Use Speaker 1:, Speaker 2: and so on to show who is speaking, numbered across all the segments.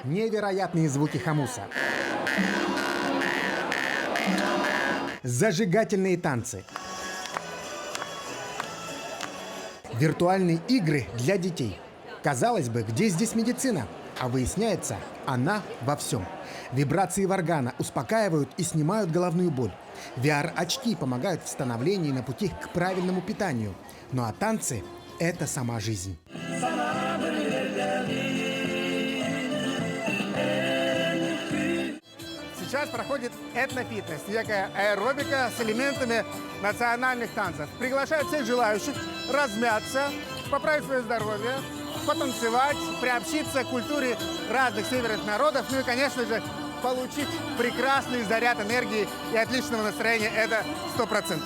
Speaker 1: Невероятные звуки хомуса. Зажигательные танцы. Виртуальные игры для детей. Казалось бы, где здесь медицина? А выясняется, она во всем. Вибрации варгана успокаивают и снимают головную боль. VR-очки помогают в становлении на пути к правильному питанию. Ну а танцы – это сама жизнь. Сейчас проходит этнофитнес, некая аэробика с элементами национальных танцев. Приглашают всех желающих размяться, поправить свое здоровье, потанцевать, приобщиться к культуре разных северных народов, ну и, конечно же, получить прекрасный заряд энергии и отличного настроения. Это 100%.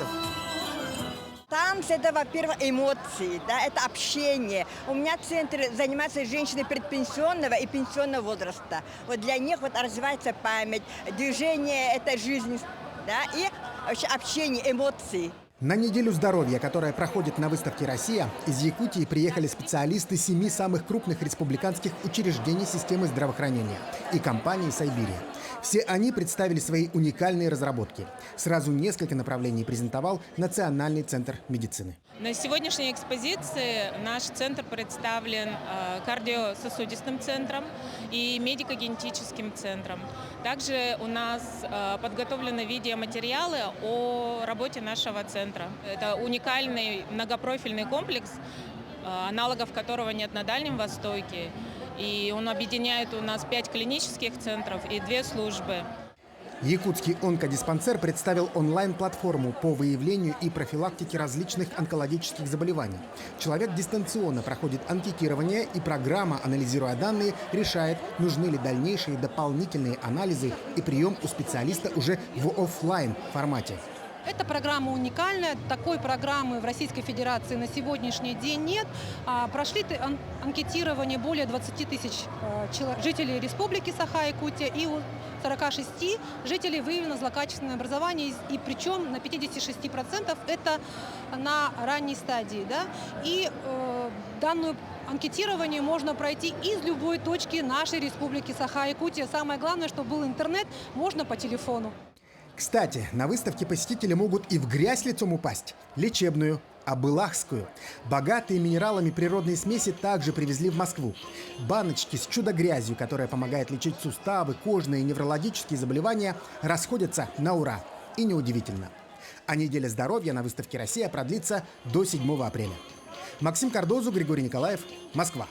Speaker 2: Танцы – это, во-первых, эмоции, да, это общение. У меня центр занимается женщинами предпенсионного и пенсионного возраста. Вот для них вот развивается память, движение – это жизнь, да, и вообще общение, эмоции.
Speaker 1: На неделю здоровья, которая проходит на выставке «Россия», из Якутии приехали специалисты 7 самых крупных республиканских учреждений системы здравоохранения и компании «Сайбирия». Все они представили свои уникальные разработки. Сразу несколько направлений презентовал Национальный центр медицины.
Speaker 3: На сегодняшней экспозиции наш центр представлен кардиососудистым центром и медико-генетическим центром. Также у нас подготовлены видеоматериалы о работе нашего центра. Это уникальный многопрофильный комплекс, аналогов которого нет на Дальнем Востоке. И он объединяет у нас 5 клинических центров и 2 службы.
Speaker 1: Якутский онкодиспансер представил онлайн-платформу по выявлению и профилактике различных онкологических заболеваний. Человек дистанционно проходит анкетирование, и программа, анализируя данные, решает, нужны ли дальнейшие дополнительные анализы и прием у специалиста уже в офлайн формате.
Speaker 4: Эта программа уникальная. Такой программы в Российской Федерации на сегодняшний день нет. Прошли анкетирование более 20 тысяч жителей Республики Саха-Якутия, и у 46 жителей выявлено злокачественное образование, и причем на 56% это на ранней стадии. Да? И данную анкетирование можно пройти из любой точки нашей Республики Саха-Якутия. Самое главное, чтобы был интернет, можно по телефону.
Speaker 1: Кстати, на выставке посетители могут и в грязь лицом упасть. Лечебную, абылахскую. Богатые минералами природные смеси также привезли в Москву. Баночки с чудо-грязью, которая помогает лечить суставы, кожные и неврологические заболевания, расходятся на ура. И неудивительно. А неделя здоровья на выставке «Россия» продлится до 7 апреля. Максим Кардозу, Григорий Николаев, Москва.